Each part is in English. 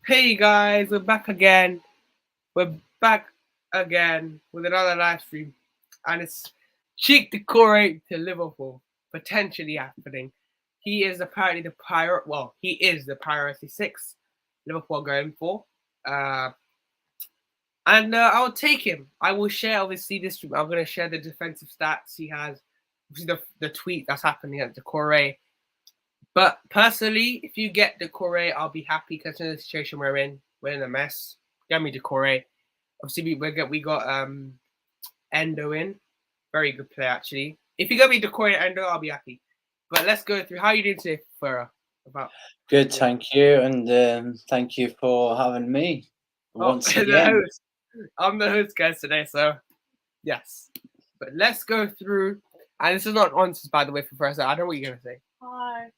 Hey guys, we're back again. We're back again with another live stream, and it's Cheick Doucouré to Liverpool potentially happening. He is apparently the pirate. Well, he is the priority six. Liverpool are going for, uh, and I'll take him. I will share obviously this. I'm going to share the defensive stats he has. Obviously, the tweet that's happening at Doucouré. But personally, if you get Decoure, I'll be happy because in the situation we're in a mess. Get me Decoure. Obviously, we got Endo in, very good player actually. If you got me Decoure and Endo, I'll be happy. But let's go through how you doing today, Farah. About Good, thank you, and thank you for having me once the again. host. I'm the host, guys, today. So yes, but let's go through. And this is not answers, by the way, for Farah. So I don't know what you're gonna say. Hi.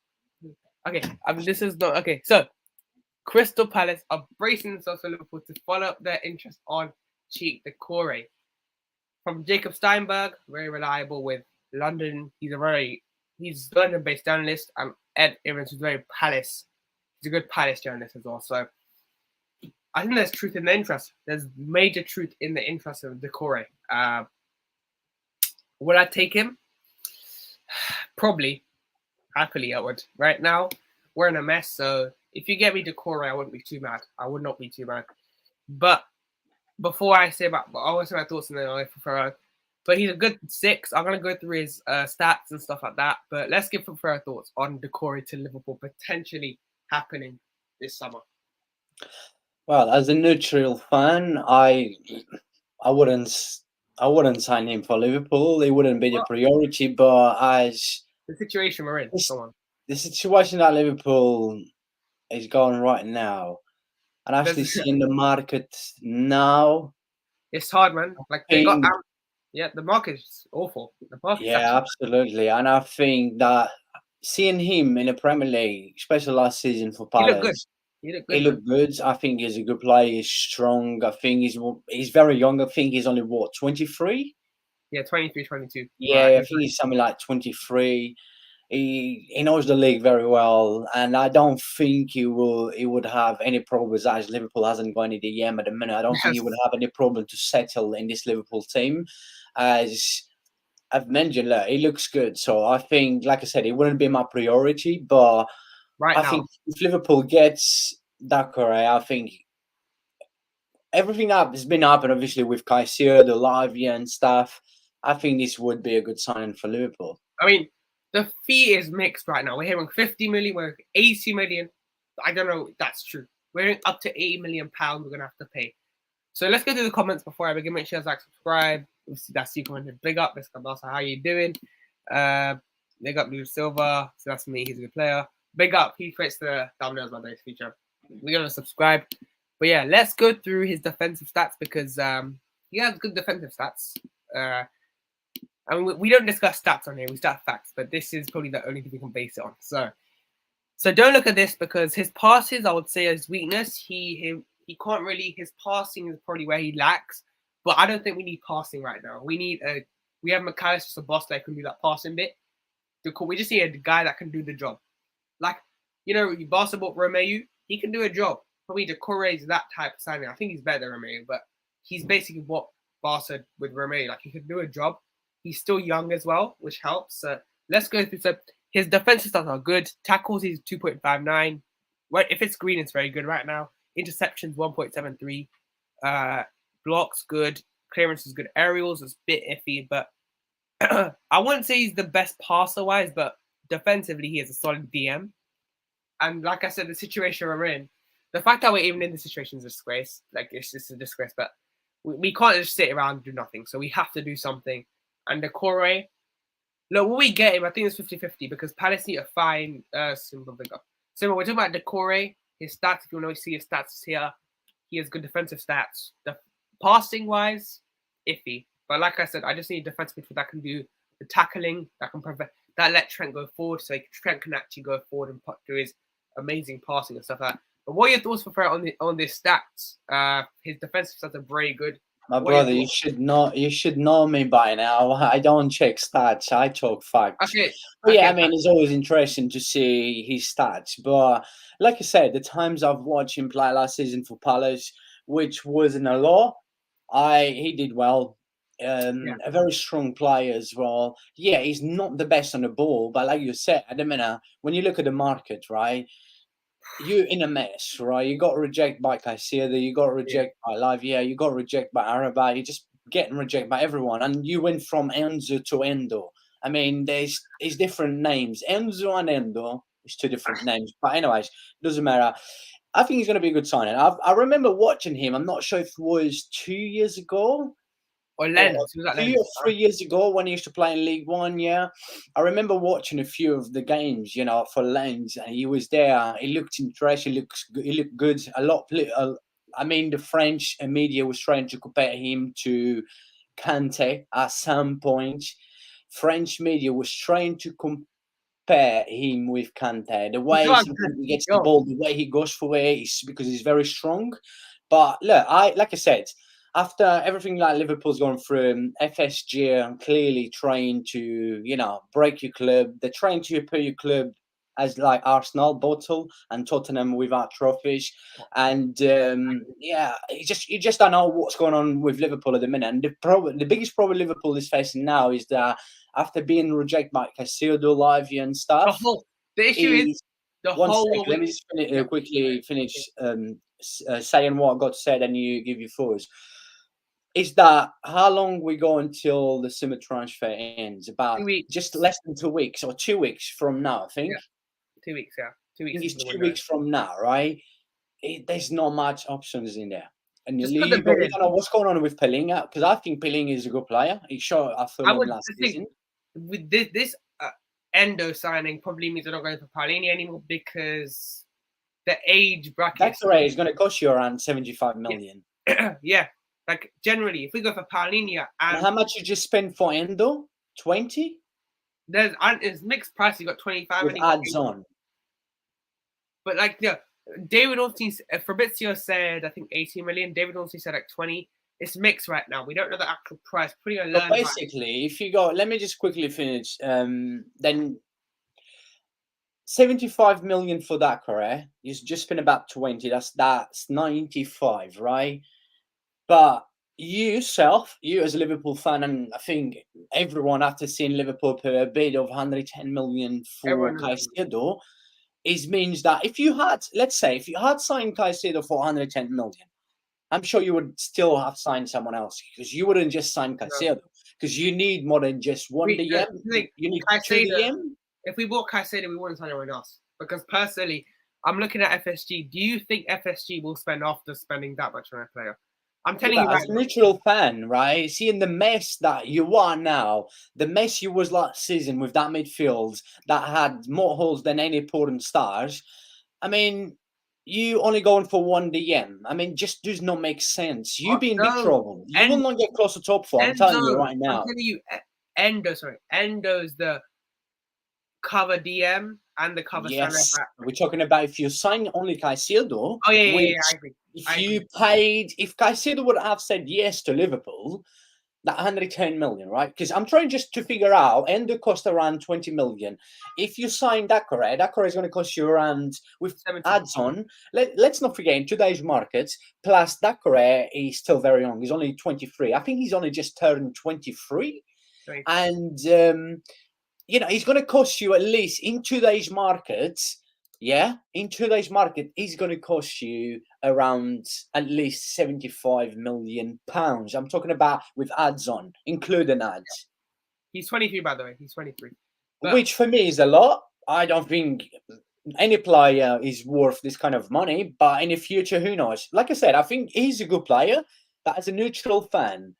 Okay, this is not okay. So Crystal Palace are bracing themselves for Liverpool to follow up their interest on Cheick Doucouré. From Jacob Steinberg, very reliable with London. He's London-based journalist, and Ed Evans is very Palace. He's a good Palace journalist as well. So I think there's truth in the interest. There's major truth in the interest of Doucouré. Would I take him? Probably. Happily, I would. Right now, we're in a mess, so if you get me Decoure, I wouldn't be too mad. I would not be too mad. But before I say about, I want to say my thoughts on the Ferrero. But he's a good six. I'm gonna go through his stats and stuff like that. But let's give Ferrero thoughts on Decoure to Liverpool potentially happening this summer. Well, as a neutral fan, I wouldn't sign him for Liverpool. It wouldn't be the priority. But as the situation we're in, the situation that Liverpool is going right now, and actually seeing the market now, it's hard, man. Like they got out. Yeah, the market is awful. Yeah, absolutely. And I think that seeing him in the Premier League, especially last season for Palace, he looked good. I think he's a good player. He's strong. I think he's very young. I think he's only, what, 23? Yeah, 23, 22. Yeah, I think he's something like 23. He knows the league very well, and I don't think he would have any problems, as Liverpool hasn't got any DM at the minute. I don't think he would have any problem to settle in this Liverpool team. As I've mentioned, look, he looks good. So I think, like I said, it wouldn't be my priority, but I think if Liverpool gets Doucouré, I think everything up has been happening, obviously, with Caicedo, the Lavia and stuff. I think this would be a good signing for Liverpool. I mean, the fee is mixed right now. We're hearing 50 million, we're 80 million. I don't know if that's true. We're hearing up to £80 million we're going to have to pay. So let's go through the comments before I begin. Make sure you guys subscribe. That's you commented. Big up. Let's come also. How you doing? Big up Blue Silver. So that's me. He's a good player. Big up. He creates the thumbnails by this feature. We're going to subscribe. But yeah, let's go through his defensive stats because he has good defensive stats. I mean, we don't discuss stats on here. We start facts, but this is probably the only thing we can base it on. So don't look at this because his passes, I would say, his weakness. He can't really. His passing is probably where he lacks. But I don't think we need passing right now. We have McAllister, a boss that can do that passing bit. We just need a guy that can do the job. Like, Barca bought Romeo. He can do a job. Probably Doucouré is that type of signing. I think he's better than Romeo, but he's basically what Barca with Romeo. Like, he can do a job. He's still young as well, which helps. Let's go through. So his defensive stats are good. Tackles, he's 2.59. If it's green, it's very good right now. Interceptions, 1.73. Blocks, good. Clearance is good. Aerials is a bit iffy, but I wouldn't say he's the best passer-wise, but defensively, he is a solid DM. And like I said, the situation we're in, the fact that we're even in this situation is a disgrace. Like, it's just a disgrace, but we can't just sit around and do nothing. So we have to do something. And Decoure, look, when we get him, I think it's 50-50 because Palace need to find simple bigger. So we're talking about Decoure, his stats. If you want to see his stats here, he has good defensive stats. The passing wise, iffy. But like I said, I just need a defensive midfield that can do the tackling, that can prevent, that let Trent go forward, so Trent can actually go forward and do his amazing passing and stuff like that. But what are your thoughts for on this stats? His defensive stats are very good. My What are your brother, thoughts? you should know me by now. I don't check stats, I talk facts. Okay, But yeah, I okay, mean, it's always interesting to see his stats. But like I said, the times I've watched him play last season for Palace, which wasn't a lot, he did well. yeah. A very strong player as well. Yeah, he's not the best on the ball, but like you said, at the minute, when you look at the market, right? You in a mess, right? You got rejected by Caicedo, you got Yeah. rejected by Lavia, you got rejected by Araba, you're just getting rejected by everyone, and you went from Enzo to Endo. I mean, there's different names. Enzo and Endo is two different names, but anyways, doesn't matter. I think he's going to be a good signing. I remember watching him. I'm not sure if it was 2 years ago Or or Lens. Who's that 2 or Lens? 3 years ago when he used to play in League One. Yeah, I remember watching a few of the games, for Lens, and he was there. He looked interesting. He looked good. I mean, the French media was trying to compare him to Kante at some point. French media was trying to compare him with Kante. The He's way not sometimes good. he gets the Yo, ball, the way he goes for it, is because he's very strong. But look, like I said, after everything like Liverpool's gone through, FSG are clearly trying to, break your club. They're trying to put your club as like Arsenal bottle and Tottenham without trophies. And yeah, you just don't know what's going on with Liverpool at the minute. And the biggest problem Liverpool is facing now is that after being rejected by Caicedo, Lavia and the stuff, whole the issue is is the one whole sec. what Let we me just yeah. quickly finish saying what I got said, and you give your thoughts. Is that how long we go until the summer transfer ends? About 2 weeks. just less than 2 weeks or 2 weeks from now, I think. Yeah, 2 weeks. Yeah, I 2 weeks think into it's the two window. weeks from now, right? There's not much options in there. And Just put the you bid in. don't know what's going on with Pelinga, because I think Pelinga is a good player. He showed I I thought him would last think season. with this Endo signing probably means they're not going for Paulini anymore because the age bracket. Decoure is going to cost you around 75 Yeah, million. yeah. Like generally, if we go for Paulini And and how much you just spend for Endo? 20 it's mixed price, you got 25 with and you got ads 80. on. But like yeah, David Ornstein, Fabrizio said I think 18 million. David Ornstein said like 20. It's mixed right now. We don't know the actual price. Pretty gonna But learn about it. basically, if you go, let me just quickly finish. Then 75 million for that career. You just spend about 20. That's 95, right? But you as a Liverpool fan, and I think everyone after seeing Liverpool pay a bid of 110 million for Everyone knows. Caicedo, it means that if you had, let's say, if you had signed Caicedo for 110 million, I'm sure you would still have signed someone else, because you wouldn't just sign No. Caicedo, because you need more than just one DM. You need two Caicedo, DM. if we bought Caicedo, we wouldn't sign anyone else. Because personally, I'm looking at FSG. Do you think FSG will spend after spending that much on a player? I'm telling you Yeah, right as a now. neutral fan, right? Seeing the mess that you are now, the mess you was last season with that midfield that had more holes than any important stars. I mean, you only going for one DM. I mean, just does not make sense. You be in big No, trouble. You will not get close to top four. I'm telling you Enzo. right I'm now. telling you, Endo. Sorry, Endo's the cover DM and the cover center Yes, back. we're talking about if you sign only Caicedo, Oh which yeah, I agree. I agree. if Caicedo would have said yes to Liverpool, that 110 million, right? Because I'm trying just to figure out, Endo cost around 20 million. If you sign Decoure is going to cost you around, with 70. ads on, let's not forget, in today's market, plus Decoure is still very young. He's only 23. I think he's only just turned 23. And, he's going to cost you at least in today's market. Yeah, in today's market, he's going to cost you around at least 75 million pounds. I'm talking about with ads on, including ads. He's 23, by the way. He's 23. But Which for me is a lot. I don't think any player is worth this kind of money, but in the future, who knows? Like I said, I think he's a good player, but as a neutral fan,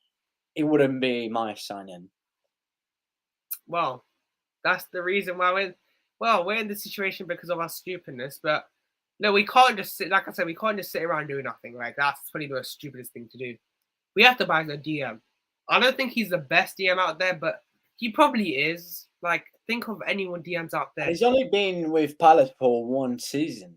it wouldn't be my signing. well, that's the reason why we're in this situation because of our stupidness. But no, we can't just sit. Like I said, we can't just sit around doing nothing. Like that's probably the stupidest thing to do. We have to buy the DM. I don't think he's the best DM out there, but he probably is. Like, think of anyone DMs out there. He's only been with Palace for one season.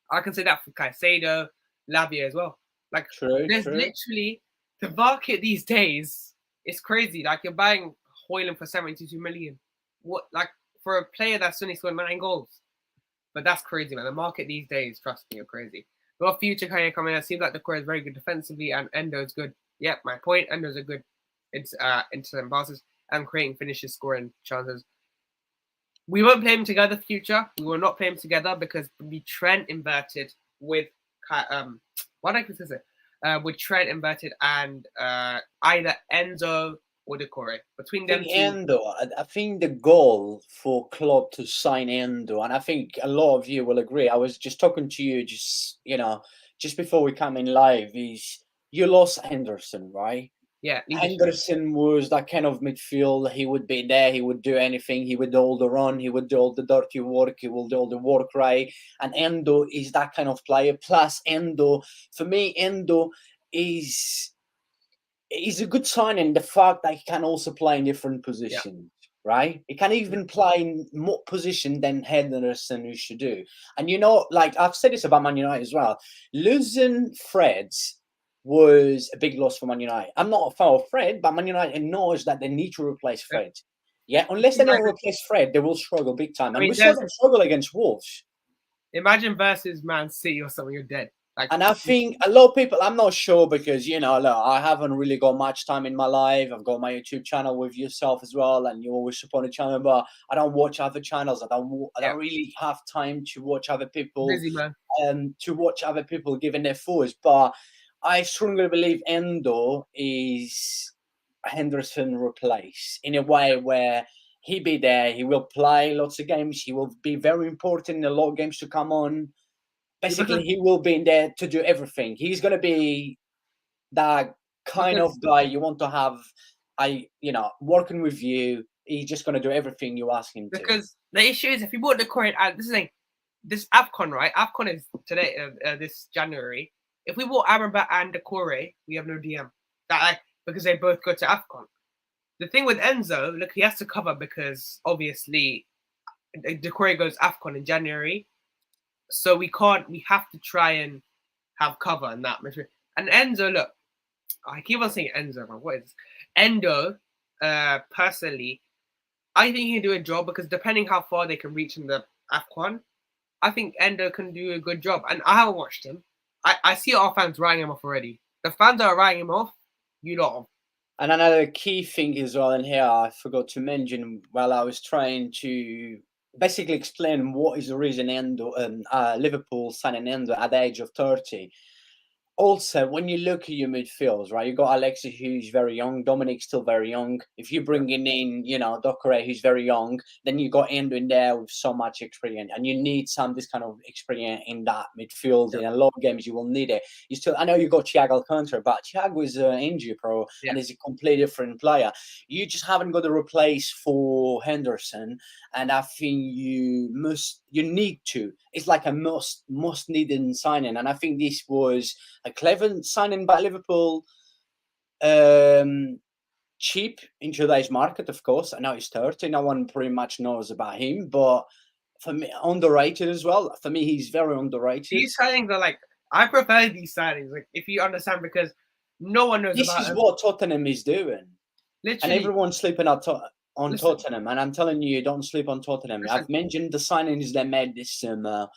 I can say that for Caicedo, Lavia as well. Like, True. there's literally the market these days is crazy. Like you're buying Hoyland for 72 million. What, like for a player that's only scored 9 goals? But that's crazy, man. The market these days, trust me, you're crazy. Got future career coming. It seems like Decoure is very good defensively, and Endo is good. Yep, my point. Endo's a good into passes and creating finishes, scoring chances. We won't play him together. Future, we will not play him together because we Trent inverted with what I can say with Trent inverted and either Enzo or Decoure. Between them two. Endo, I think the goal for Klopp to sign Endo, and I think a lot of you will agree. I was just talking to you, just before we come in live, is you lost Henderson, right? Yeah, Henderson was that kind of midfield. He would be there. He would do anything. He would do all the run. He would do all the dirty work. He will do all the work right. And Endo is that kind of player. Plus, Endo, for me, Endo is a good sign in the fact that he can also play in different positions, right? He can even play in more position than Henderson used to do. And like I've said this about Man United as well, losing Freds was a big loss for Man United. I'm not a fan of Fred, but Man United knows that they need to replace Fred. Yeah, unless they don't replace Fred, they will struggle big time. And we saw them struggle against Wolves. Imagine versus Man City or something, you're dead. And I think a lot of people, I'm not sure because, look, I haven't really got much time in my life. I've got my YouTube channel with yourself as well, and you always support the channel, but I don't watch other channels. I don't really have time to watch other people. Busy, man. To watch other people giving their thoughts. But I strongly believe Endo is Henderson replaced in a way where he'll be there. He will play lots of games. He will be very important in a lot of games to come on. Basically, he will be in there to do everything. He's going to be that kind of guy you want to have, working with you. He's just going to do everything you ask him to. Because the issue is, if you bought Decoure, this AFCON, right? AFCON is today, this January. If we bought Amrabat and Decoure, we have no DM. Because they both go to AFCON. The thing with Enzo, look, he has to cover because obviously Decoure goes AFCON in January. So we have to try and have cover in that. And Enzo, look, I keep on saying Enzo, man. What is this? Endo, personally, I think he can do a job because depending how far they can reach in the AFCON, I think Endo can do a good job. And I haven't watched him. I see our fans writing him off already. The fans that are writing him off, you lot. And another key thing as well in here, I forgot to mention while I was trying to basically explain what is the reason Liverpool signing Endo at the age of 30. Also, when you look at your midfields, right, you got Alexis, who's very young, Dominic's still very young. If you bring in, Decoure, who's very young, then you got Endo in there with so much experience, and you need this kind of experience in that midfield. In a lot of games, you will need it. I know you got Cheick Doucouré, but Cheick was an injury pro, and is a completely different player. You just haven't got a replace for Henderson, and I think you need to. It's like a most needed signing, and I think this was a clever signing by Liverpool. Cheap in today's market, of course. I know he's 30. No one pretty much knows about him, but for me, underrated as well. For me, he's very underrated. These signings are I prefer these signings, if you understand, because no one knows this about is what Tottenham is doing. Literally. And everyone's sleeping on Tottenham, and I'm telling you, don't sleep on Tottenham. I've mentioned the signings they made this summer.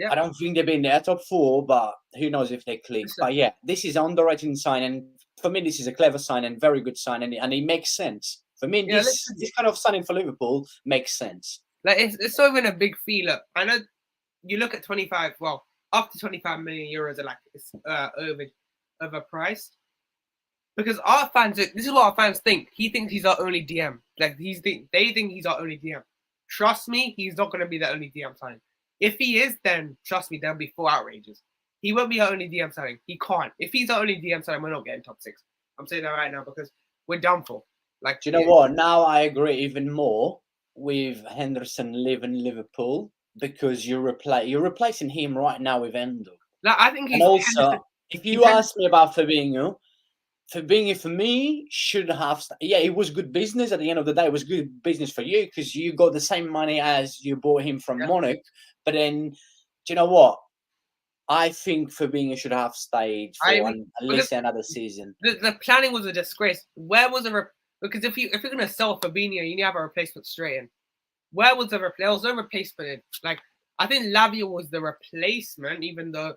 I don't think they've been there top 4, but who knows if they click. But yeah, this is an underrated signing. For me, this is a clever signing, very good signing, and it makes sense. For me, this kind of signing for Liverpool makes sense. It's not even a big fee. Look, I know you look at 25, well, up to 25 million euros are it's overpriced. Because our fans, this is what our fans think. He thinks he's our only DM. They think he's our only DM. Trust me, he's not going to be the only DM signing. If he is, then trust me, there'll be full outrages. He won't be our only DM signing. He can't. If he's our only DM signing, we're not getting top 6. I'm saying that right now because we're done for. Do you know what? Now I agree even more with Henderson leaving Liverpool because you're replacing him right now with Endo. I think he's. And also, if you ask me about Fabinho for me should have. Yeah, it was good business at the end of the day. It was good business for you because you got the same money as you bought him from Monaco. But then, do you know what? I think Fabinho should have stayed I for mean, at because least another season. the planning was a disgrace. Where was the because if you're gonna sell Fabinho, you need to have a replacement straight in. Where was the there was no replacement in. Like I think Lavia was the replacement, even though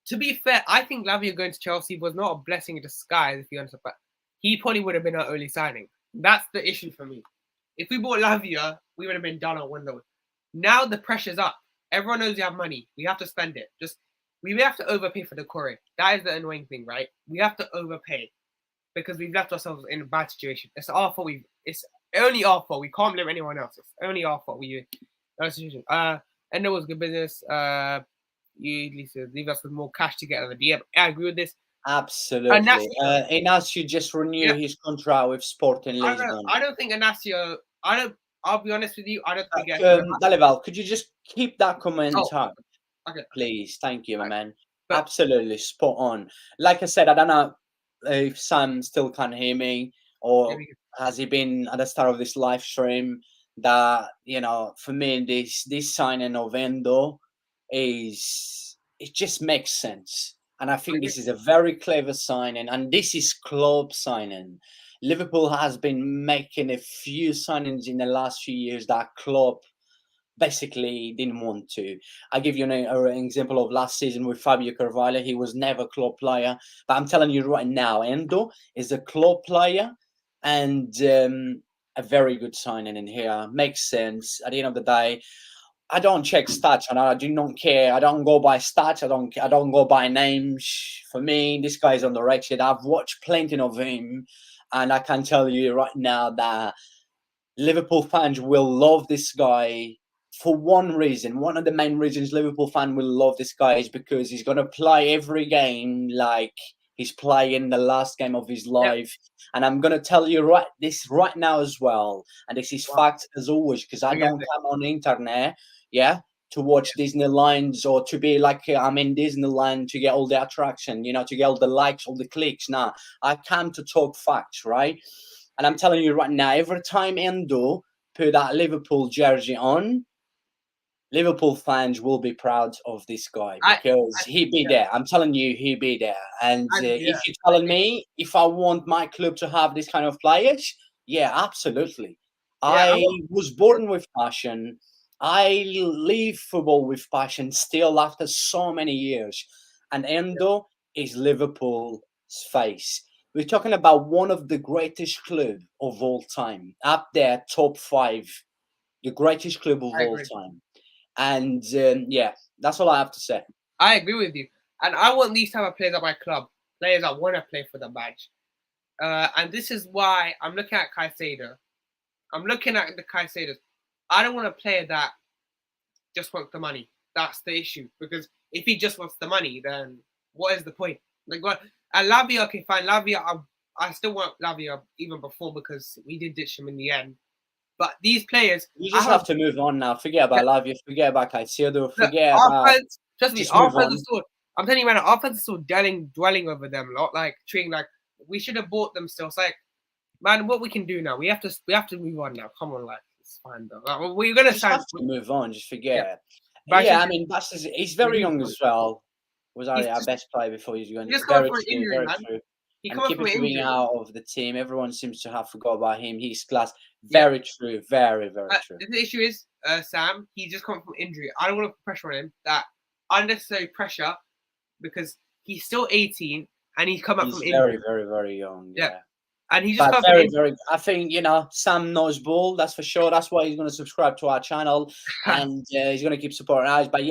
to be fair, I think Lavia going to Chelsea was not a blessing in disguise, if you understand. But he probably would have been our early signing. That's the issue for me. If we bought Lavia, we would have been done on window. Now the pressure's up. Everyone knows you have money. We have to spend it. Just we have to overpay for Decoure. That is the annoying thing, right? We have to overpay because we've left ourselves in a bad situation. It's our fault. It's only our fault. We can't blame anyone else. It's only our fault. Situation. Endo was good business. You leave us with more cash to get out of the DM. I agree with this. Absolutely. Inacio just renewed his contract with Sporting Lisbon. I don't think Inacio. I'll be honest with you. I don't think. Dalival, could you just keep that comment up, okay. please? Thank you, my man. Absolutely spot on. Like I said, I don't know if Sam still can't hear me or has he been at the start of this live stream. That for me, this signing of Endo it just makes sense. And I think this is a very clever signing, and this is Klopp signing. Liverpool has been making a few signings in the last few years that Klopp basically didn't want to. I give you an example of last season with Fabio Carvalho. He was never a Klopp player, but I'm telling you right now, Endo is a Klopp player, and a very good signing in here. Makes sense. At the end of the day, I don't check stats, and I do not care. I don't go by stats. I don't go by names. For me, this guy's underrated. I've watched plenty of him, and I can tell you right now that Liverpool fans will love this guy for one reason. One of the main reasons Liverpool fans will love this guy is because he's going to play every game like he's playing the last game of his life. And I'm going to tell you right now as well. And this is fact as always, because I don't come on the internet, to watch Disney lines or to be like I'm in Disneyland to get all the attraction, to get all the likes, all the clicks. Nah, I come to talk facts, right? And I'm telling you right now, every time Endo put that Liverpool jersey on, Liverpool fans will be proud of this guy because he'd be there. I'm telling you, he'd be there. And if you're telling me if I want my club to have this kind of players, yeah, absolutely. I was born with passion. I live football with passion still after so many years. And Endo is Liverpool's face. We're talking about one of the greatest clubs of all time, up there, top 5, the greatest club of all time. And that's all I have to say. I agree with you. And I want these type of players at my club, players that want to play for the badge. And this is why I'm looking at Caicedo. I'm looking at the Caicedos. I don't want a player that just wants the money. That's the issue. Because if he just wants the money, then what is the point? Like what? And Lavia, okay, fine. Lavia, I still want Lavia even before because we did ditch him in the end. But these players, you just have to move on now. Forget about Lavia. Forget about Caicedo. Forget about. Friends, trust me, our friends are still. I'm telling you, man, our friends are still dwelling over them a lot. Like treating like we should have bought them still. It's like, man, what we can do now? We have to move on now. Come on, like it's fine though. Like, we're gonna have to move on. Just forget. Yeah, I mean, he's very young as well. Was our best player before he's going. Very true. Very true. And keeping being out of the team, everyone seems to have forgot about him. He's class. Very true. Very, very true. The issue is, Sam, he just come from injury. I don't want to put pressure on him. That unnecessary pressure because he's still 18 and he's come up from injury. Very, very, very young. Yeah. And he just very, very. I think Sam knows ball. That's for sure. That's why he's going to subscribe to our channel and he's going to keep supporting us. But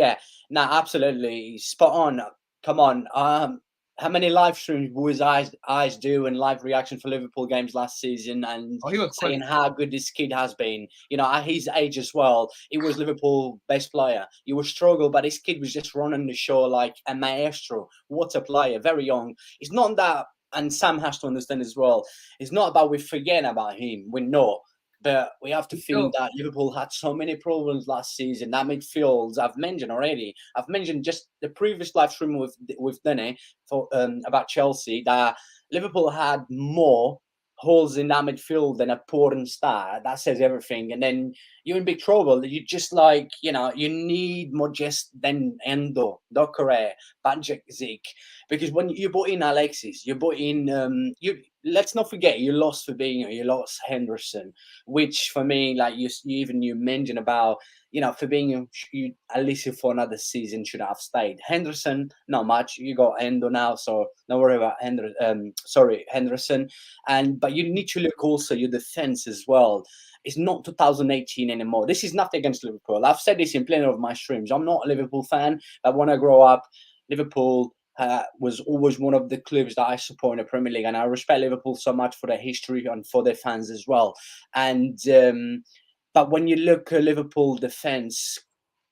absolutely spot on. Come on. How many live streams was eyes do and live reaction for Liverpool games last season and saying how good this kid has been. At his age as well, he was Liverpool best player. He was struggle, but this kid was just running the show like a maestro. What a player, very young. It's not that, and Sam has to understand as well, it's not about we forgetting about him. We know. But we have to think that Liverpool had so many problems last season. That midfield, I've mentioned already. I've mentioned just the previous live stream with Danny for about Chelsea that Liverpool had more holes in that midfield and a porn star, that says everything. And then you're in big trouble. You just like, you know, you need more just than Endo, Decoure, Van Dijk, because when you brought in Alexis, you brought in you. Let's not forget you lost Fabinho, you lost Henderson, which for me, like you mentioned about, you know, Fabinho, you at least for another season should have stayed. Henderson, not much. You got Endo now, so don't worry about Henderson. But you need to look also your defense as well. It's not 2018 anymore. This is nothing against Liverpool. I've said this in plenty of my streams. I'm not a Liverpool fan, but when I grow up, Liverpool was always one of the clubs that I support in the Premier League, and I respect Liverpool so much for their history and for their fans as well. And but when you look at Liverpool defense,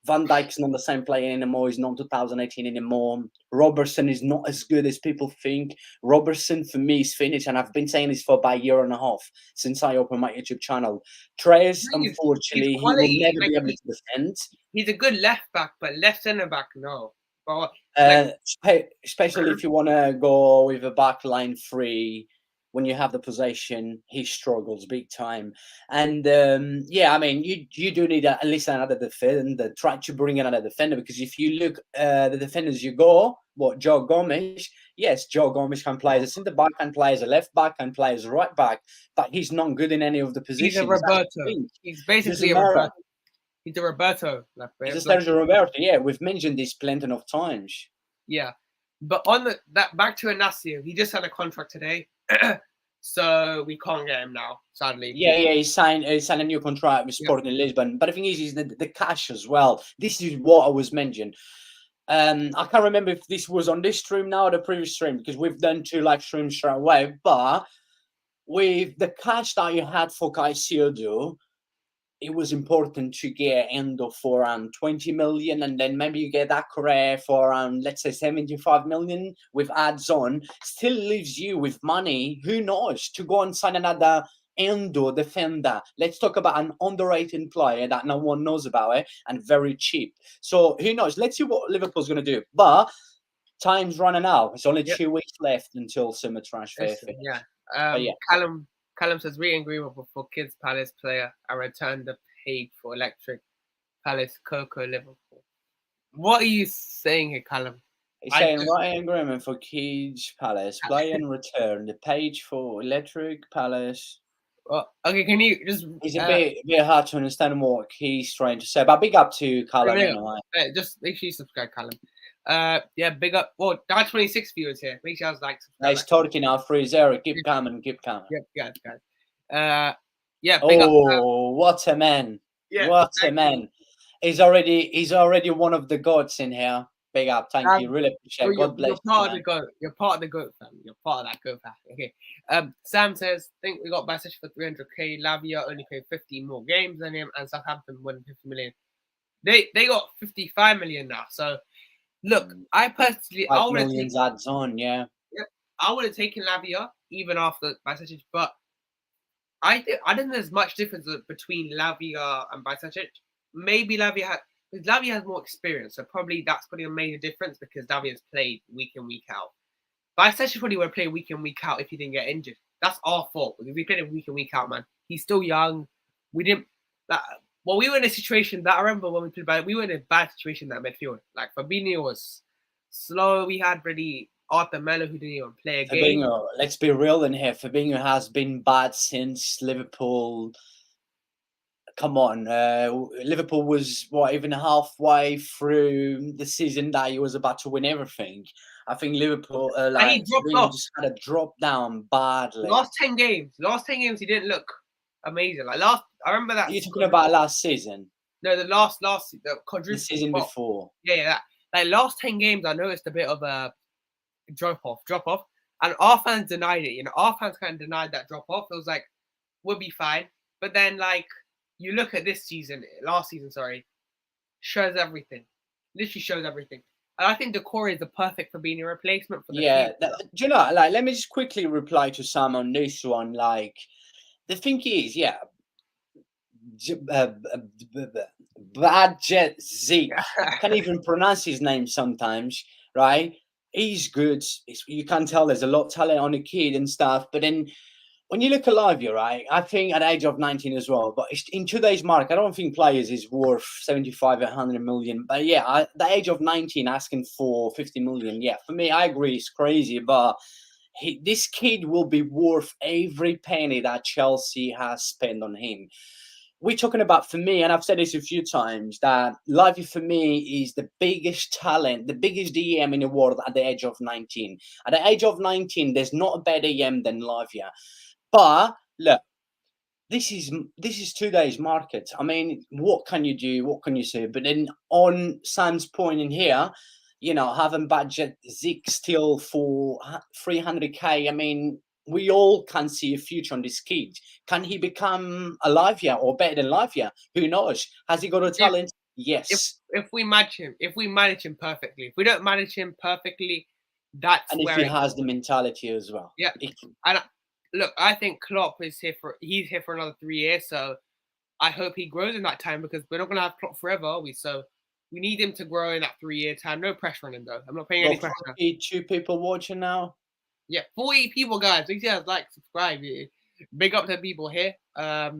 Van Dijk's not the same player anymore. He's not 2018 anymore. Robertson is not as good as people think. Robertson, for me, is finished, and I've been saying this for about a year and a half since I opened my YouTube channel. Trey's, unfortunately, he will never be able to defend. He's a good left back, but left centre back, no. But especially if you want to go with a back line three, when you have the possession, he struggles big time. And yeah, I mean, you do need at least another defender. Try to bring in another defender, because if you look the defenders you go, Joe Gomes? Yes, Joe Gomes can play as a centre back, can play as a left back, can play as a right back, but he's not good in any of the positions. He's a Roberto. He's basically a Roberto. He's a Roberto. He's a Sergio Roberto. Yeah, we've mentioned this plenty of times. Yeah, but on that back to Inacio, he just had a contract today. So we can't get him now, sadly. Yeah, he signed a new contract with Sporting Lisbon. But the thing is the cash as well. This is what I was mentioning. I can't remember if this was on this stream now or the previous stream, because we've done 2 live streams straight away. But with the cash that you had for Caicedo, it was important to get Endo for around 20 million, and then maybe you get Decoure for around, let's say, 75 million with ads on. Still leaves you with money, who knows, to go and sign another Endo defender. Let's talk about an underrated player that no one knows about it and very cheap. So who knows? Let's see what Liverpool's going to do. But time's running out. It's only 2 weeks left until summer transfer. Callum says re-agreement for Kids Palace player and return the paid for Electric Palace Coco Liverpool. What are you saying here, Callum? He's saying right agreement for Kids Palace player and return the page for Electric Palace. Well, okay, can you just? It's a bit hard to understand what he's trying to say, but big up to Callum anyway. Just make sure you subscribe, Callum. Yeah, big up. Well, there are 26 viewers here. Make sure you like. He's talking now, 3-0. Keep coming. Yep, guys. Yeah, big up. Oh, what a man! Yeah, what a man! He's already one of the gods in here. Big up, thank you. Really appreciate it. God bless you. You're part of the goat. You're part of the goat family. You're part of that goat family. Okay. Sam says, think we got Bassage for 300k. Lavia only played 15 more games than him, and Southampton won 50 million. They got 55 million now. So look, I personally, I would have taken ads on, yeah. I would have taken Lavia even after Bassage, but I think there's much difference between Lavia and Bassage. Maybe Lavia has more experience, so probably that's probably a major difference, because Davia's played week in, week out. But I essentially probably would have played week in, week out if he didn't get injured. That's our fault. We played him week in, week out, man. He's still young. We didn't. We were in a situation that I remember when we played bad. We were in a bad situation in that midfield. Like Fabinho was slow. We had really Arthur Melo who didn't even play a game. Fabinho, let's be real in here. Fabinho has been bad since Liverpool. Come on, Liverpool was even halfway through the season that he was about to win everything. I think Liverpool just had a drop down badly. Last 10 games, he didn't look amazing. I remember that. You're talking about last season? No, the season before. Yeah, that. Last 10 games, I noticed a bit of a drop off, and our fans denied it. Our fans kind of denied that drop off. It was like, we'll be fine, but then you look at last season, shows everything. Literally shows everything. And I think Decoure is the perfect Fabinho replacement for the team. Do you know, let me just quickly reply to Sam on this one. The thing is, Budget Zeke. I can't even pronounce his name sometimes, right? He's good. You can tell there's a lot of talent on the kid and stuff, but then when you look at Lavia, right, I think at the age of 19 as well, but in today's market, I don't think players is worth 75, 100 million. But yeah, at the age of 19, asking for 50 million, yeah, for me, I agree, it's crazy. But this kid will be worth every penny that Chelsea has spent on him. We're talking about, for me, and I've said this a few times, that Lavia for me is the biggest talent, the biggest DM in the world at the age of 19. At the age of 19, there's not a better DM than Lavia. But look, this is today's market. I mean, what can you do? What can you say? But then on Sam's point in here, having budget Zeke still for 300k. I mean, we all can see a future on this kid. Can he become a Lavia or better than Lavia? Who knows? Has he got a talent? Yes. If we manage him perfectly. If we don't manage him perfectly, that's and if where he has the mentality as well. Yeah. And look, I think Klopp he's here for another 3 years, so I hope he grows in that time because we're not gonna have Klopp forever, are we? So we need him to grow in that 3-year time. No pressure on him though. I'm not paying any pressure. 42 people watching now. Yeah, 40 people, guys. Make sure you like, subscribe. Big up to people here. Yeah,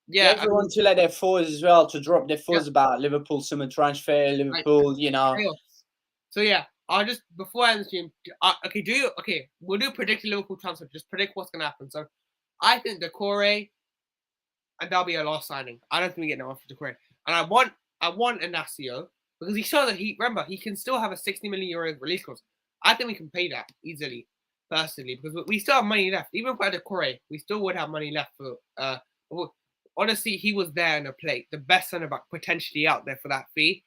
everyone to let their thoughts as well, to drop their thoughts about Liverpool summer transfer, Liverpool, So yeah, I'll just before I end the stream. We'll do predicted Liverpool transfer. Just predict what's gonna happen. So I think Decoure, and that'll be a last signing. I don't think we get no one for Decoure, and I want Inacio because he showed that he can still have a 60 million euro release clause. I think we can pay that easily, personally, because we still have money left. Even for Decoure, we still would have money left for. Honestly, he was there in the plate, the best centre back potentially out there for that fee.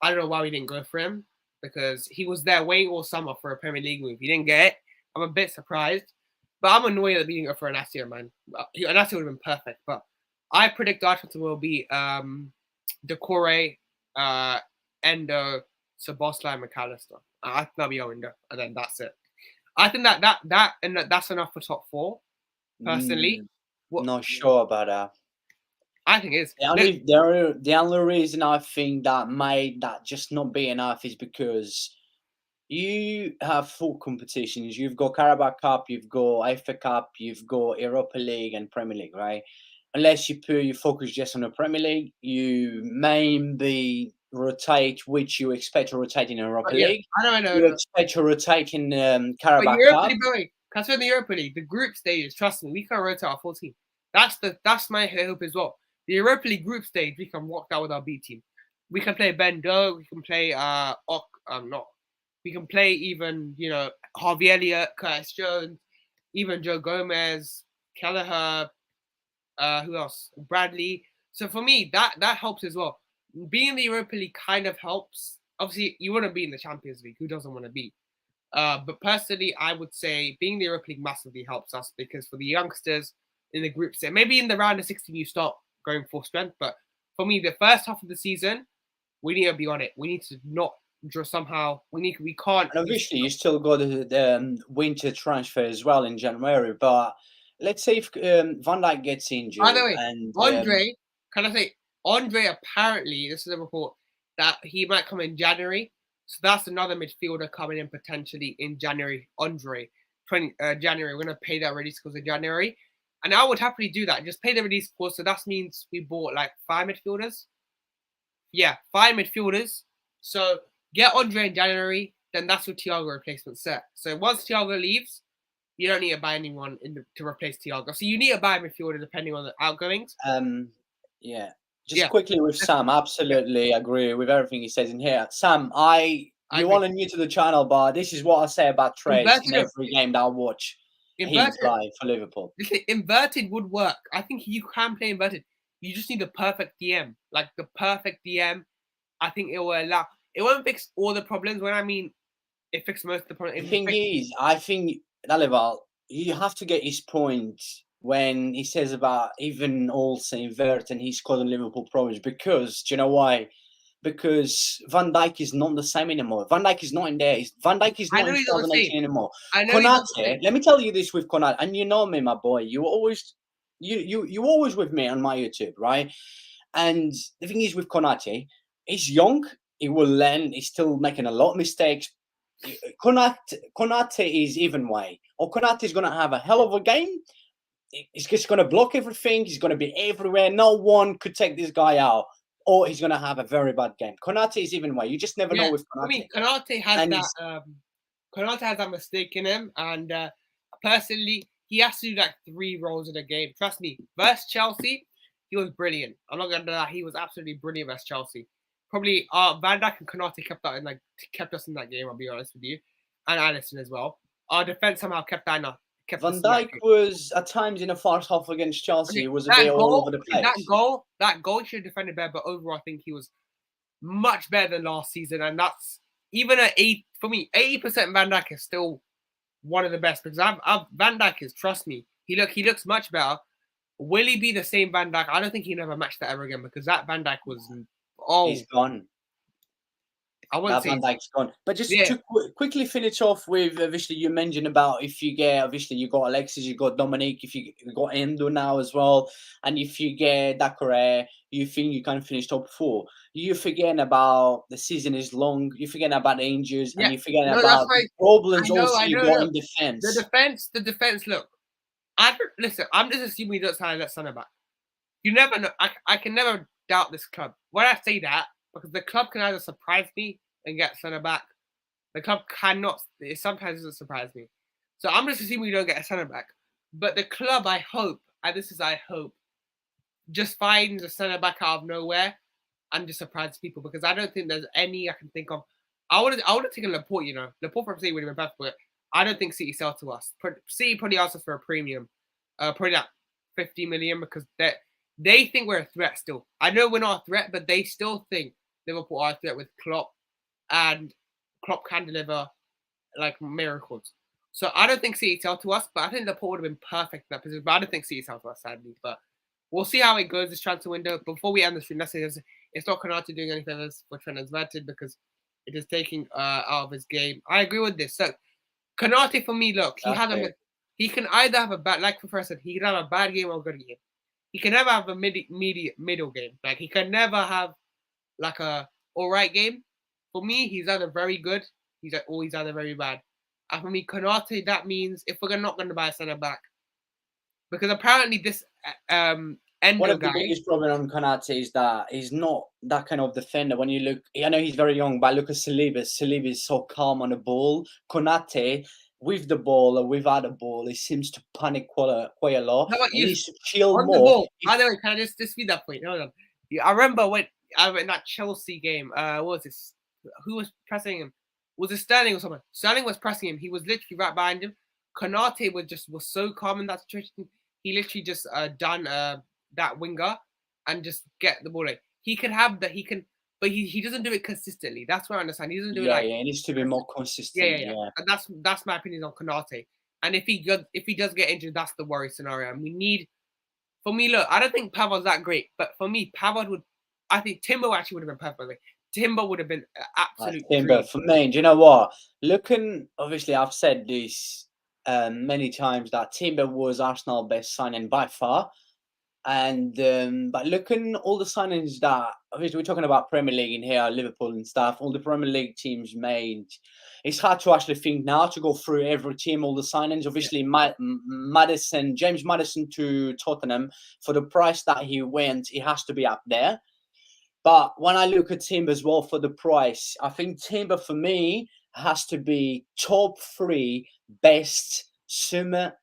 I don't know why we didn't go for him because he was there waiting all summer for a Premier League move. He didn't get it. I'm a bit surprised, but I'm annoyed that we didn't go for Inacio, man. Inacio would have been perfect, but I predict our transfer will be Decoure, Endo, Szoboszlai, and McAllister. I think that'll be our window, and then that's it. I think that's enough for top 4, personally. Not sure about that. I think it is. The only reason I think that made that just not be enough is because you have 4 competitions. You've got Carabao Cup, you've got FA Cup, you've got Europa League and Premier League, right? Unless you put your focus just on the Premier League, you maybe rotate, which you expect to rotate in Europa League. I know. You expect to rotate in Carabao Cup. That's in the Europa League. The group stages, trust me, we can rotate our 14. That's my hope as well. The Europa League group stage, we can walk out with our B team. We can play Endo. We can play We can play even Harvey Elliott, Curtis Jones, even Joe Gomez, Kelleher. Who else? Bradley. So for me, that helps as well. Being in the Europa League kind of helps. Obviously, you want to be in the Champions League. Who doesn't want to be? But personally, I would say being in the Europa League massively helps us because for the youngsters in the group stage, maybe in the round of 16 you start going full strength. But for me, the first half of the season, we need to be on it. We need to not draw somehow. We can't. And obviously, you still got the winter transfer as well in January. But let's say if Van Dijk gets injured. By the way, Andre, can I say Andre? Apparently, this is a report that he might come in January. So that's another midfielder coming in potentially in January. Andre, January. We're gonna pay that release clause in January, and I would happily do that. Just pay the release clause. So that means we bought like 5 midfielders. Yeah, 5 midfielders. So get Andre in January. Then that's your Thiago replacement set. So once Thiago leaves, you don't need to buy anyone to replace Thiago. So you need to buy a midfielder depending on the outgoings. Yeah. Just quickly with Sam, absolutely agree with everything he says in here. Sam, you're only new to the channel, but this is what I say about trades in every game that I watch. He's live for Liverpool. Inverted would work. I think you can play inverted. You just need the perfect DM. Like the perfect DM. I think it will allow. It won't fix all the problems. When I mean, it fixes most of the problems. The thing is, I think Dalival, you have to get his point when he says about even also invert and he's causing Liverpool problems because, do you know why? Because Van Dijk is not the same anymore. Van Dijk is not in there. Van Dijk is not in 2018 anymore. Konate, let me tell you this with Konate, and you know me, my boy. You always with me on my YouTube, right? And the thing is with Konate, he's young. He will learn. He's still making a lot of mistakes. Konate is even way. Or Konate is going to have a hell of a game. he's just going to block everything. He's going to be everywhere. No one could take this guy out, or he's going to have a very bad game. Konate is even way. You just never know with Konate. I mean, Konate has that mistake in him, and personally, he has to do like 3 roles in a game. Trust me, versus Chelsea, he was brilliant. I'm not gonna lie, he was absolutely brilliant versus Chelsea. Probably Van Dijk and Konate kept us in that game. I'll be honest with you, and Alisson as well. Our defense somehow kept Van Dijk was at times in the first half against Chelsea. He was a bit all over the place. That goal he should have defended better, but overall, I think he was much better than last season, and that's even at 80% Van Dijk is still one of the best because Van Dijk is, trust me, he looks much better. Will he be the same Van Dijk? I don't think he'll ever match that ever again because that Van Dijk was he's gone. I wouldn't say Van Dijk's gone. But just to quickly finish off with, obviously, you mentioned about if you get, obviously, you got Alexis, you got Dominic, if you got Endo now as well, and if you get Decoure, you think you can finish top 4. You're forgetting about the season is long, you're forgetting about the injuries, and you're forgetting about the problems you got in defense. The defense, look, listen, I'm just assuming we don't sign that centre back. You never know. I can never doubt this club. When I say that, because the club can either surprise me and get centre back. The club cannot. It sometimes doesn't surprise me. So I'm just assuming we don't get a centre back. But the club, I hope, and this is I hope, just finds a centre back out of nowhere and just surprise people because I don't think there's any I can think of. I would have taken Laporte. Laporte from City would have been better, but I don't think City sell to us. City probably asked us for a premium, probably like 50 million because they think we're a threat still. I know we're not a threat, but they still think Liverpool are a threat with Klopp, and Klopp can deliver like miracles. So I don't think City sell to us, but I think Laporte would have been perfect in that position. But I don't think City sell to us, sadly. But we'll see how it goes this transfer window. Before we end the stream, let's say it's not Konate doing anything for Trent Alexander because it is taking out of his game. I agree with this. So Konate for me, look, he can either have a bad, like Professor said, he can have a bad game or a good game. He can never have a middle game. Like he can never have like a alright game. For me, he's either very good, he's either very bad. And for me, Konate, that means if we're not going to buy a centre back, because apparently this Endo one of the guy, biggest problem on Konate is that he's not that kind of defender. When you look, I know he's very young, but look at Saliba. Saliba is so calm on the ball. Konate, with the ball or without the ball, he seems to panic quite a lot. How about he needs to chill on more. The ball, by the way, can I just feed that point? Hold on. I remember when in that Chelsea game, what was this? Who was pressing him? Was it Sterling or someone? Sterling was pressing him. He was literally right behind him. Konate was so calm in that situation. He literally just done that winger and just get the ball. Like, he can have that. But he doesn't do it consistently. That's what I understand. He doesn't do it he needs to be more consistent. Yeah. And that's my opinion on Konate. And if he does get injured, that's the worry scenario. And we need. For me, look, I don't think Pavard's that great, but for me, Pavard would. I think Timber actually would have been perfect. Timber would have been absolute. Timber for me. Do you know what? Looking, obviously, I've said this many times that Timber was Arsenal's best signing by far. And but looking all the signings that obviously we're talking about Premier League in here, Liverpool and stuff, all the Premier League teams made. It's hard to actually think now to go through every team, all the signings. Obviously, James Maddison to Tottenham, for the price that he went, he has to be up there. But when I look at Timber as well for the price, I think Timber for me has to be top 3 best summer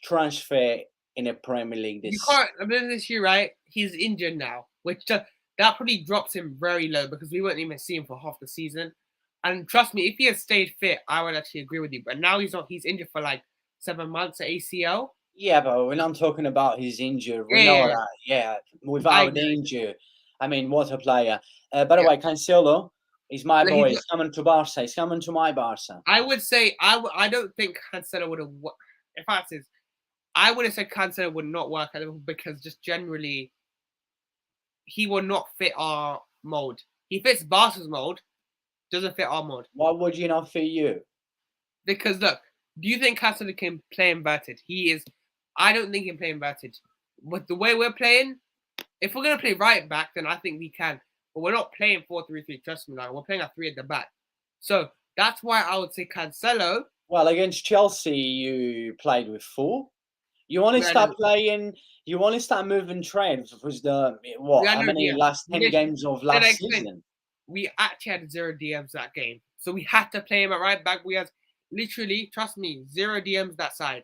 transfer in a Premier League this year, right? He's injured now, which that probably drops him very low because we won't even see him for half the season. And trust me, if he had stayed fit, I would actually agree with you. But now he's not. He's injured for like 7 months at ACL. Yeah, but when I'm talking about his injury, we know that. Yeah, without the injury, I mean, what a player. By the way, Cancelo is my boy. He's coming to Barca. He's coming to my Barca. I would say I don't think Cancelo would have. If I said, I would have said Cancelo would not work at Liverpool because just generally, he will not fit our mold. He fits Barca's mold, doesn't fit our mold. Why would you not fit you? Because look, do you think Cancelo can play inverted? I don't think he can play inverted. With the way we're playing, if we're gonna play right back, then I think we can. But we're not playing 4-3-3. Trust me, like we're playing a 3 at the back. So that's why I would say Cancelo. Well, against Chelsea, you played with 4. You only No, start no, playing. You only start moving trades was the yeah, how no, many yeah. last 10 games of Did I last explain? season? We actually had 0 DMs that game, so we had to play him at right back. We had literally, trust me, 0 DMs that side.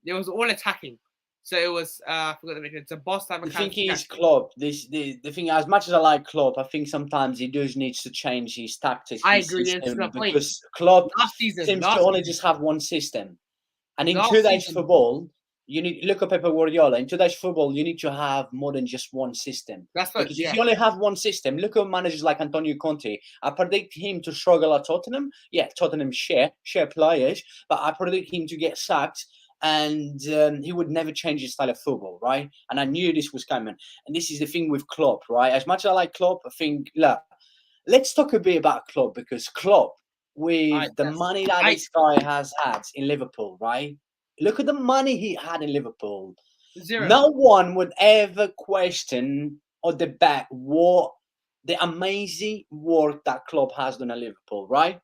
It was all attacking. So it was I forgot the name. It's a boss type The of thing counter is, attack. Klopp. The thing, as much as I like Klopp, I think sometimes he does needs to change his tactics, I his agree. It's system, the point. because Klopp seems to Last only season, just have one system. And in last today's season. football, you need look at Pep Guardiola. In today's football, you need to have more than just one system. That's what. Because if Yeah, you only have one system, look at managers like Antonio Conte. I predict him to struggle at Tottenham. Yeah, Tottenham share players, but I predict him to get sacked, and he would never change his style of football, right? And I knew this was coming. And this is the thing with Klopp, right? As much as I like Klopp, I think, look, let's talk a bit about Klopp, because Klopp, with the that's money that I this guy has had in Liverpool, right? Look at the money he had in Liverpool. 0. No one would ever question or debate what the amazing work that Klopp has done at Liverpool, right?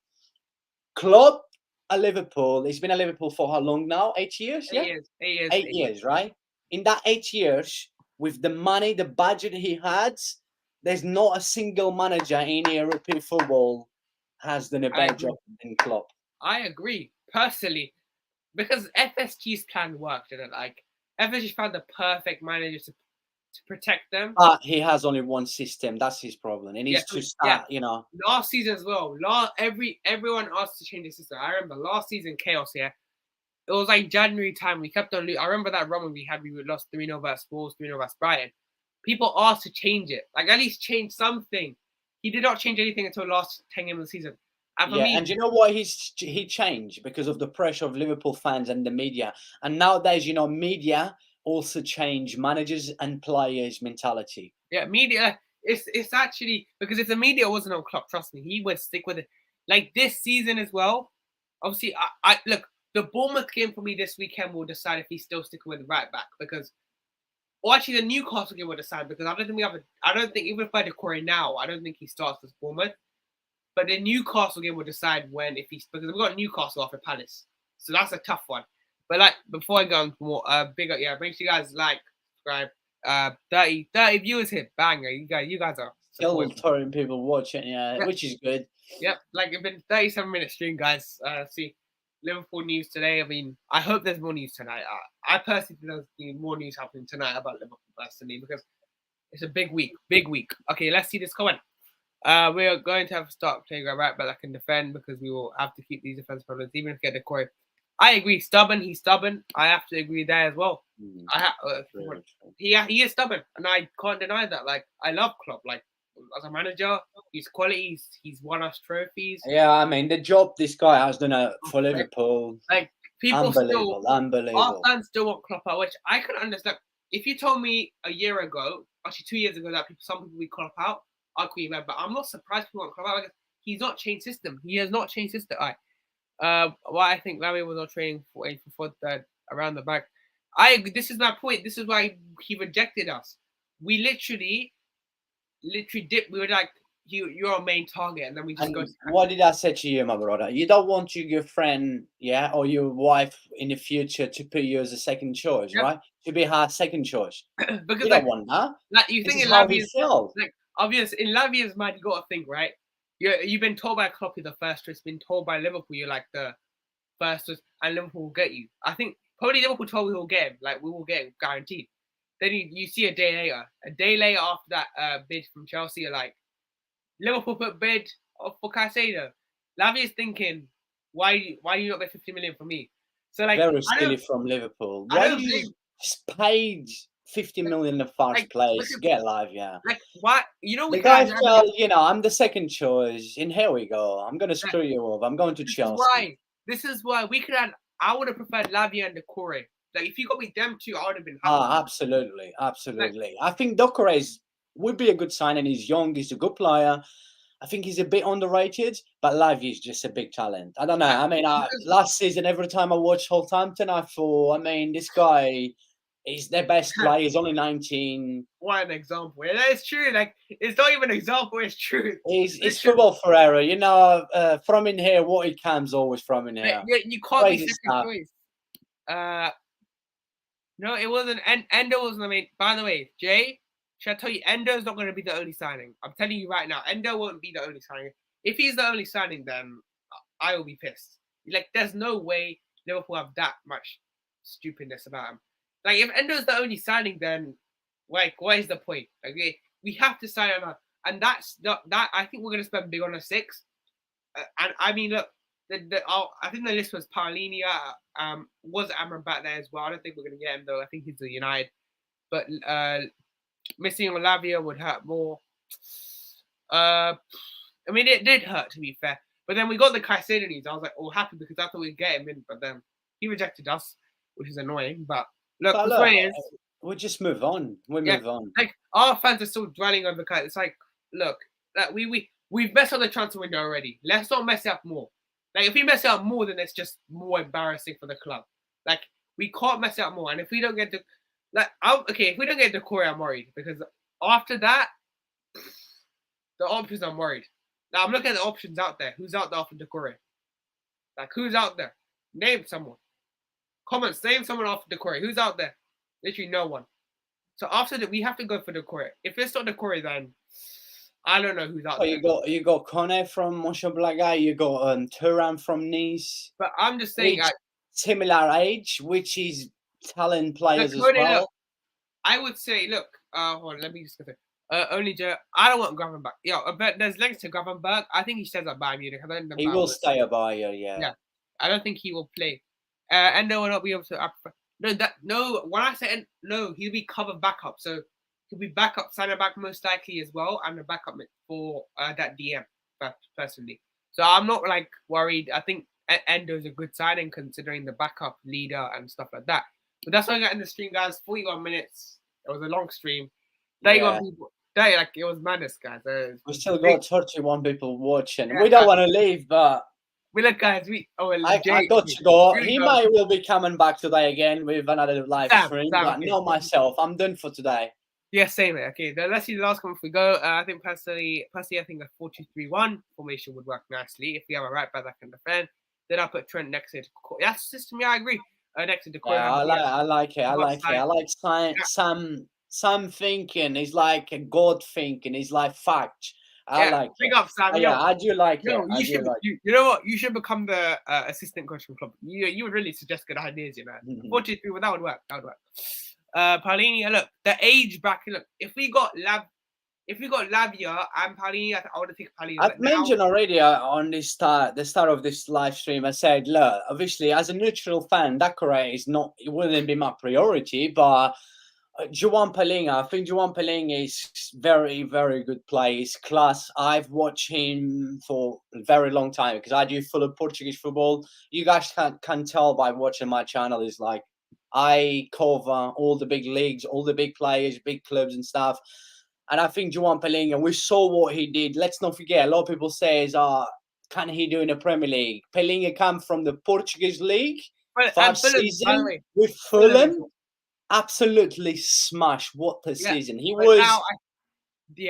Klopp at Liverpool, he's been at Liverpool for how long now? 8 years, yeah? 8 years. 8 years. 8 years, right? In that 8 years, with the money, the budget he had, there's not a single manager in European football has done a I better agree. job than Klopp. I agree personally because FSG's plan worked, didn't it? Like FSG found the perfect manager to protect them. But he has only one system. That's his problem. He Yeah, needs so, to yeah. start, you know. Last season as well. Everyone asked to change the system. I remember last season chaos. Yeah, it was like January time. We kept on. I remember that run when we had. We lost 3-0 versus Spurs, 3-0 versus Brighton. People asked to change it. Like at least change something. He did not change anything until last 10 games of the season. And for Yeah, me, and you know why he changed? Because of the pressure of Liverpool fans and the media. And nowadays, you know, media also change managers and players' mentality. yeah, media. It's actually because if the media wasn't on Klopp, trust me, he would stick with it. Like this season as well. Obviously, I look the Bournemouth game for me this weekend will decide if he's still sticking with the right back because, or actually the Newcastle game will decide because I don't think we have a. I don't think even if by Decoure now, I don't think he starts with Bournemouth. But the Newcastle game will decide when if he's because we've got Newcastle after Palace, so that's a tough one. But like before I go on more bigger, yeah, make sure you guys like, subscribe. 30 viewers here, banger. You guys are Still supporting. touring people watching, yeah, Yep, which is good. yep. Like it's been 37 minute stream, guys. See Liverpool news today. I mean, I hope there's more news tonight. I personally think there's more news happening tonight about Liverpool personally because it's a big week. Big week. Okay, let's see this comment. We are going to have to start playing right back that can defend because we will have to keep these defense problems, even if we get Decoure. I agree. Stubborn. He's stubborn. I have to agree there as well. True. He is stubborn, and I can't deny that. Like I love Klopp. Like as a manager, his quality. He's won us trophies. Yeah, I mean, the job this guy has done for Liverpool, Like people unbelievable, still, our unbelievable. fans still want Klopp out, which I can understand. If you told me a year ago, actually 2 years ago, that some people we Klopp out, I'd agree, man. But I'm not surprised people want Klopp out because he's not changed system. He has not changed system. Why I think Larry was not training for third around the back. This is my point. This is why he rejected us. We literally dipped. We were like, you're our main target, and then we just And go. what did I say to you, my brother? You don't want your friend, yeah, or your wife in the future to put you as a second choice, Yep. right? To be her second choice. Because You don't want that. like you This think is in how he Lavia's feels. like obvious in Lavia's mind, you got to think right. You've been told by Klopp you're the first choice. Been told by Liverpool you're like the first choice, and Liverpool will get you. I think probably Liverpool told we will get him. Like we will get him guaranteed. Then you see a day later after that bid from Chelsea, you're like Liverpool put bid for Caicedo. Lavia's thinking why do you not get 50 million for me? So like Very silly from Liverpool. I Why don't you think just paid 50 million in the first like look place? at Get live, yeah. like why we The could guy have felt, you know, I'm the second choice, and here we go. I'm gonna like, screw you up. I'm going to This is Chelsea. why. This is why we could have. I would have preferred Lavia and Decoure. Like if you got me them two, I would have been happy. Absolutely, Like, absolutely. I think Doucouré would be a good sign, and he's young. He's a good player. I think he's a bit underrated, but Lavia is just a big talent. I don't know. I mean, last season, every time I watched Southampton, I thought, I mean, this guy is their best player. He's only 19. what an example! Yeah, that is true. Like it's not even an example. It's true. It's football forever. You know, from in here, what it comes always from in here. You can't Crazy be second stuff. choice. No, it wasn't. Endo wasn't the main. By the way, Jay, should I tell you, Endo's not going to be the only signing. I'm telling you right now, Endo won't be the only signing. If he's the only signing, then I will be pissed. Like, there's no way Liverpool have that much stupidness about him. Like, if Endo's the only signing, then like, what is the point? Like, we have to sign him, and that's not that. I think we're going to spend big on a 6. And I mean, look, I think the list was Paulinia, was Amrabat there as well. I don't think we're going to get him though. I think he's a United, but missing Olavia would hurt more. I mean, it did hurt to be fair. But then we got the Caicedo news. I was like, oh, happy because I thought we'd get him in, but then he rejected us, which is annoying. But look, the point is, we'll just move on. We'll move on. Like, our fans are still dwelling over Caicedo. It's like, look, that we've messed up the transfer window already. Let's not mess it up more. Like, if we mess it up more, then it's just more embarrassing for the club. Like, we can't mess it up more. And if we don't get if we don't get Decoure, I'm worried because after that, the options, I'm worried. Now I'm looking at the options out there. Who's out there after Decoure? Like, who's out there? Name someone. Comments. Name someone after Decoure. Who's out there? Literally no one. So after that, we have to go for Decoure. If it's not Decoure, then I don't know who's out there. You got Konate from Mönchengladbach. You got Thuram from Nice. But I'm just saying, similar age, which is talent players as well. Look, I would say, look, hold on, let me just go through. Only Joe. I don't want Gravenberch. Yeah, but there's links to Gravenberch. I think he stays at Bayern Munich. He will stay at Bayern, yeah. Yeah, I don't think he will play. Endo will not be able to. When I say no, he'll be cover backup. So he'll be backup center back most likely as well, and a backup for that DM personally. So I'm not like worried. I think Endo's a good signing considering the backup leader and stuff like that. But that's why I got in the stream, guys. 41 minutes. It was a long stream. 31 people. Like, it was madness, guys. We still got 31 people watching. Yeah, we don't want to leave, but we look, guys. I got to go. He might will be coming back today again with another live stream, but not myself. I'm done for today. Yeah, same. Okay, let's see the last comment if we go. I think personally, I think a 4-2-3-1 formation would work nicely if we have a right back that can defend. Then I put Trent next to Decoure. That's the system. Yeah, I agree. Next to Decoure. Yeah, I like it. I like Sam thinking. He's like a God thinking. He's like fact. I like big up, Sam. Yeah, I do like it. You know what? You should become the assistant coach from Klopp. You would really suggest good ideas, you man. 4-2-3, that would work. That would work. Paulinia, look, the age bracket. Look, if we got Lavia and Paulinia, I would take Paulinia. I've mentioned already on the start of this live stream. I said, look, obviously as a neutral fan, Decoure it wouldn't be my priority, but João Paulinho, I think João Paulinho is very, very good player. He's class. I've watched him for a very long time because I do follow Portuguese football. You guys can tell by watching my channel. Is like I cover all the big leagues, all the big players, big clubs and stuff. And I think João Paulinho, we saw what he did. Let's not forget, a lot of people say, can he do in the Premier League? Paulinho came from the Portuguese league, first season with Fulham. Absolutely smash! What a season he was! He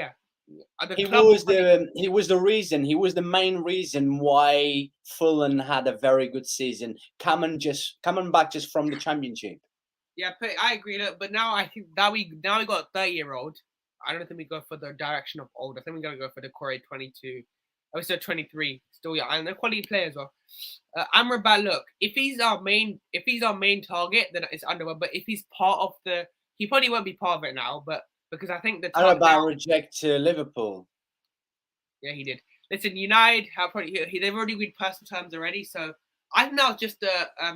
was the main reason why Fulham had a very good season. Coming back just from the Championship. Yeah, I agree. But now I think that we got a 30-year-old. I don't think we go for the direction of old. I think we're gonna go for Decoure 22. I was 23, still young, and a quality player as well. Amrabat, look, if he's our main target, then it's Underwood. But if he's part of he probably won't be part of it now. But because I think Amrabat rejected Liverpool. Yeah, he did. Listen, United they've already agreed personal terms already. So I think that was just I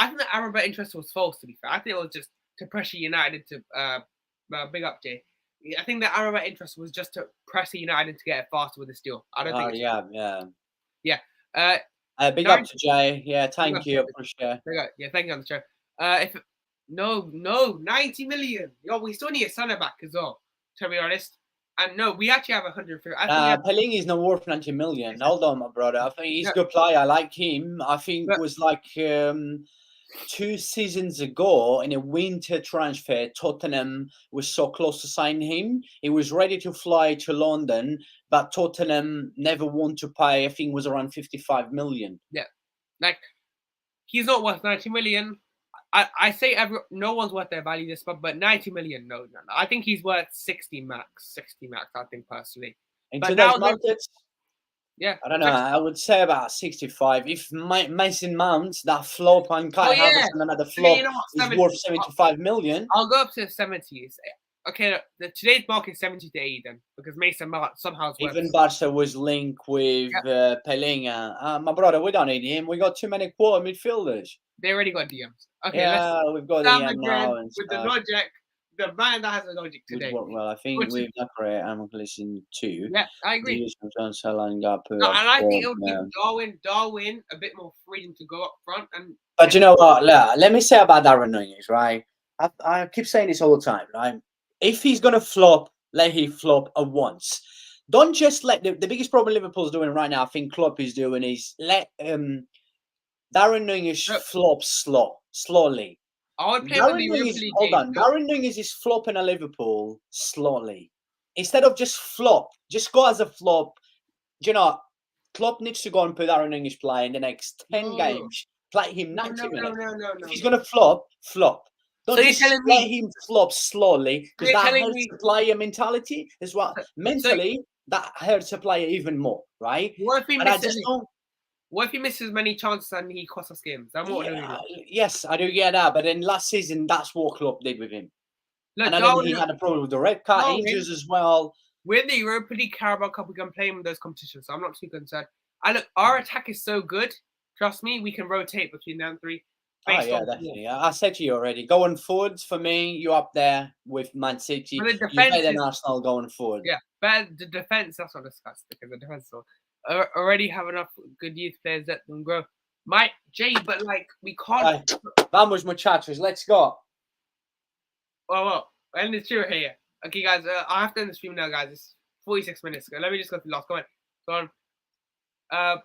think the Amrabat interest was false. To be fair, I think it was just to pressure United to big up Jay. I think the Amrabat interest was just to press United to get it faster with this deal. I don't think. Yeah. Big up to Jay. Yeah, thank you. Appreciate it. Yeah, thank you on the show. 90 million. Yo, we still need a centre back as well. To be honest, and no, we actually have 150. Paulinho is not worth 90 million. Hold on, my brother. I think he's a good player. I like him. I think it was like 2 seasons ago in a winter transfer, Tottenham was so close to sign him. He was ready to fly to London, but Tottenham never want to pay. I think it was around 55 million. Yeah, like he's not worth 90 million. I say no one's worth their value this month, but 90 million, no. I think he's worth 60 max. 60 max, I think personally. In But today's now, market, yeah, I don't know. I would say about 65. If Mason Mount, that flop, and Kai Havertz and another flop is worth 75 million. I'll go up to the 70s. Okay, today's market is 70 to 80 then, because Mason Mount somehow is worth. Even Barca was linked with Pelinga. My brother, we don't need him. We got too many quarter midfielders. They already got DMs. Okay, yeah, we've got DM now. And with the logic, the man that has the logic today. Well, I think we've Decoure and listen too. Yeah, I agree. And I think it would give Darwin a bit more freedom to go up front. But you know what? Let me say about Darwin Núñez, right? I keep saying this all the time, right? If he's gonna flop, let him flop at once. Don't just let the biggest problem Liverpool's doing right now, I think Klopp is doing, is let Darwin Núñez flop slowly. Darwin Núñez is flopping at Liverpool slowly. Instead of just flop, just go as a flop. You know, Klopp needs to go and put Darwin Núñez play in the next 10 games. Play him 90 minutes. No. If he's gonna flop. Don't just let him flop slowly, because that hurts the player mentality as well. Mentally, that hurts a player even more, right? What if he misses many chances and he costs us games? Yes, I do get that. But then last season, that's what Klopp did with him. Look, and then he had a problem with the red card, injuries as well. We're in the Europa League Carabao Cup. We can play him in those competitions, so I'm not too concerned. Our attack is so good. Trust me, we can rotate between them three. Oh, yeah, definitely. I said to you already, going forwards for me, you're up there with Man City. You're better than Arsenal going forward. Yeah, but the defense, that's not discussed, because the defense already have enough good youth players that can grow. But we can't. Vamos, muchachos, let's go. Well, end the stream here. Okay, guys, I have to end the stream now, guys. It's 46 minutes ago. Let me just go to the last comment. Go on.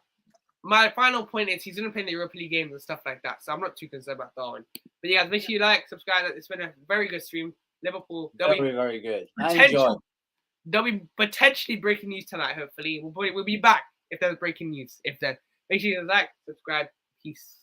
My final point is he's going to play in the Europa League games and stuff like that, so I'm not too concerned about Darwin. But yeah, make sure you like, subscribe. It's been a very good stream. Liverpool. Very good. There'll be potentially breaking news tonight, hopefully. We'll be back if there's breaking news. Make sure you like, subscribe. Peace.